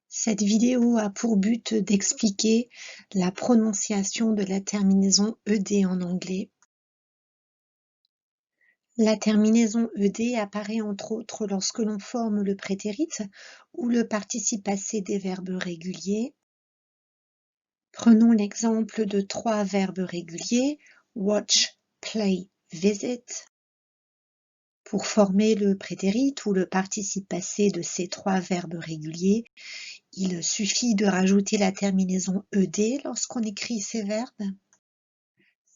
Cette vidéo a pour but d'expliquer la prononciation de la terminaison ED en anglais. La terminaison ED apparaît entre autres lorsque l'on forme le prétérit ou le participe passé des verbes réguliers. Prenons l'exemple de 3 verbes réguliers, watch, play, visit. Pour former le prétérit ou le participe passé de ces 3 verbes réguliers, il suffit de rajouter la terminaison ED lorsqu'on écrit ces verbes.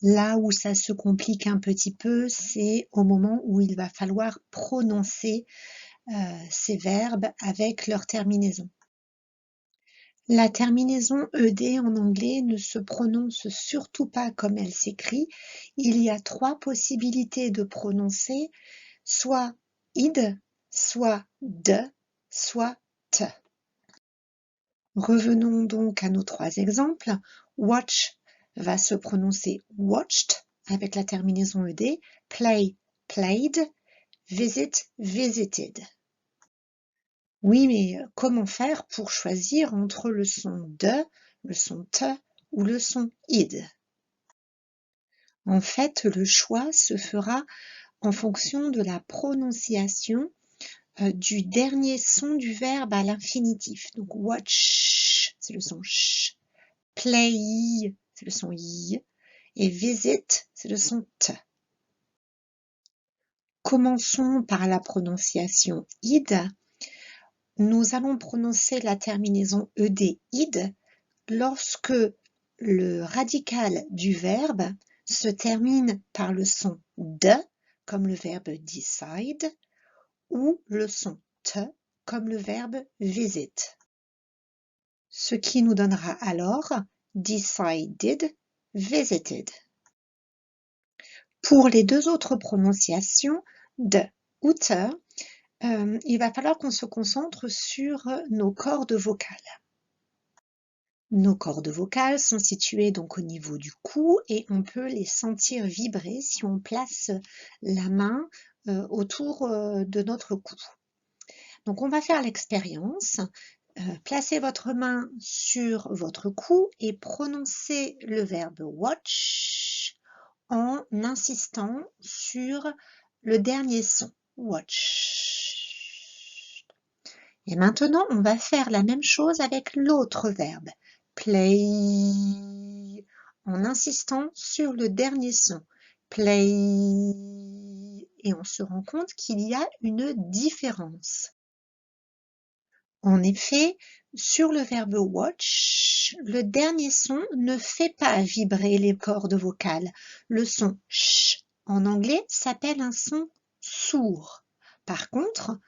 Là où ça se complique un petit peu, c'est au moment où il va falloir prononcer ces verbes avec leur terminaison. La terminaison ED en anglais ne se prononce surtout pas comme elle s'écrit. Il y a 3 possibilités de prononcer, soit id, soit de, soit t. Revenons donc à nos 3 exemples. Watch va se prononcer watched avec la terminaison ED, play, played, visit, visited. Oui, mais comment faire pour choisir entre le son de, le son t ou le son id? En fait, le choix se fera en fonction de la prononciation du dernier son du verbe à l'infinitif. Donc watch, c'est le son ch, play, c'est le son i, et visit, c'est le son t. Commençons par la prononciation id. Nous allons prononcer la terminaison ed, id, lorsque le radical du verbe se termine par le son de, comme le verbe decide, ou le son t, comme le verbe visit. Ce qui nous donnera alors decided, visited. Pour les 2 autres prononciations, de ou te, il va falloir qu'on se concentre sur nos cordes vocales. Nos cordes vocales sont situées donc au niveau du cou et on peut les sentir vibrer si on place la main autour de notre cou. Donc on va faire l'expérience. Placez votre main sur votre cou et prononcez le verbe watch en insistant sur le dernier son, watch. Et maintenant, on va faire la même chose avec l'autre verbe, play, en insistant sur le dernier son, play. Et on se rend compte qu'il y a une différence. En effet, sur le verbe watch, le dernier son ne fait pas vibrer les cordes vocales. Le son ch en anglais s'appelle un son sourd. Par contre,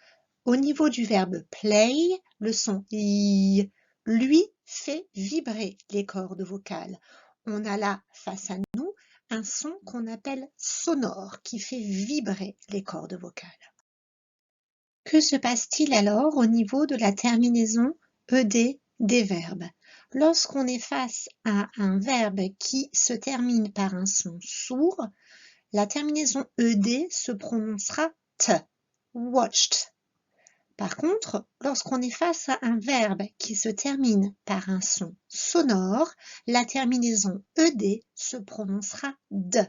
au niveau du verbe play, le son i, lui, fait vibrer les cordes vocales. On a là, face à nous, un son qu'on appelle sonore, qui fait vibrer les cordes vocales. Que se passe-t-il alors au niveau de la terminaison ed des verbes? Lorsqu'on est face à un verbe qui se termine par un son sourd, la terminaison ed se prononcera t, watched. Par contre, lorsqu'on est face à un verbe qui se termine par un son sonore, la terminaison ed se prononcera d,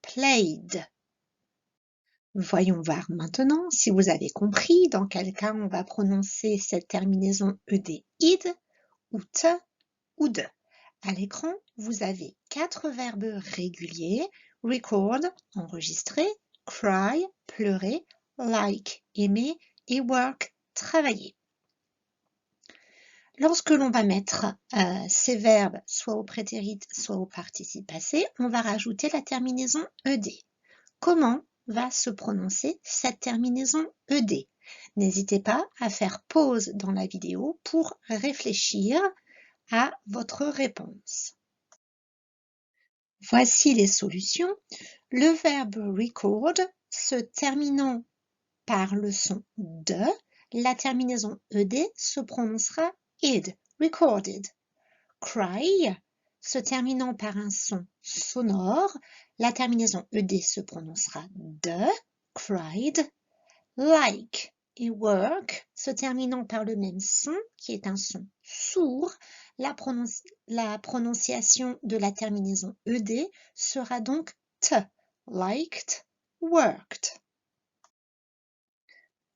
played. Voyons voir maintenant si vous avez compris dans quel cas on va prononcer cette terminaison ed, id, ou te, ou de. À l'écran, vous avez 4 verbes réguliers, record, enregistrer, cry, pleurer, like, aimer, et work, travailler. Lorsque l'on va mettre ces verbes soit au prétérit, soit au participe passé, on va rajouter la terminaison ed. Comment va se prononcer cette terminaison ed? N'hésitez pas à faire pause dans la vidéo pour réfléchir à votre réponse. Voici les solutions. Le verbe record se terminant par le son de, la terminaison ed se prononcera id, recorded. Cry se terminant par un son sonore, la terminaison ed se prononcera de, cried. Like et work se terminant par le même son, qui est un son sourd, la prononciation de la terminaison ed sera donc t, liked, worked.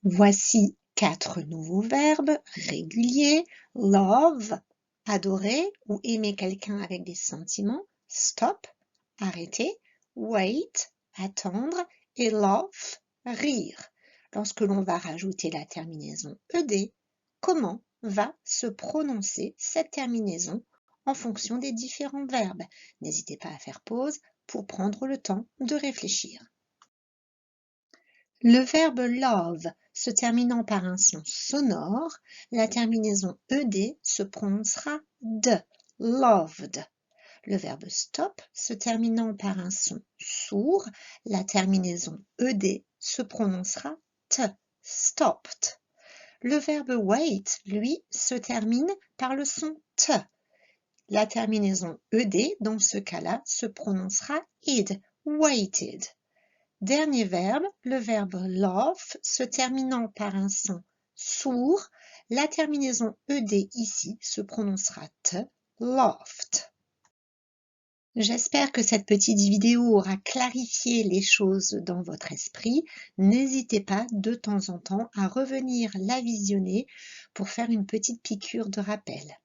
Voici 4 nouveaux verbes réguliers. Love, adorer ou aimer quelqu'un avec des sentiments. Stop, arrêter. Wait, attendre. Et laugh, rire. Lorsque l'on va rajouter la terminaison ed, comment va se prononcer cette terminaison en fonction des différents verbes? N'hésitez pas à faire pause pour prendre le temps de réfléchir. Le verbe love se terminant par un son sonore, la terminaison ed se prononcera d, loved. Le verbe stop se terminant par un son sourd, la terminaison ed se prononcera t, stopped. Le verbe wait, lui, se termine par le son t. La terminaison ed, dans ce cas-là, se prononcera id, waited. Dernier verbe, le verbe laugh se terminant par un son sourd, la terminaison ed ici se prononcera t, laughed. J'espère que cette petite vidéo aura clarifié les choses dans votre esprit. N'hésitez pas de temps en temps à revenir la visionner pour faire une petite piqûre de rappel.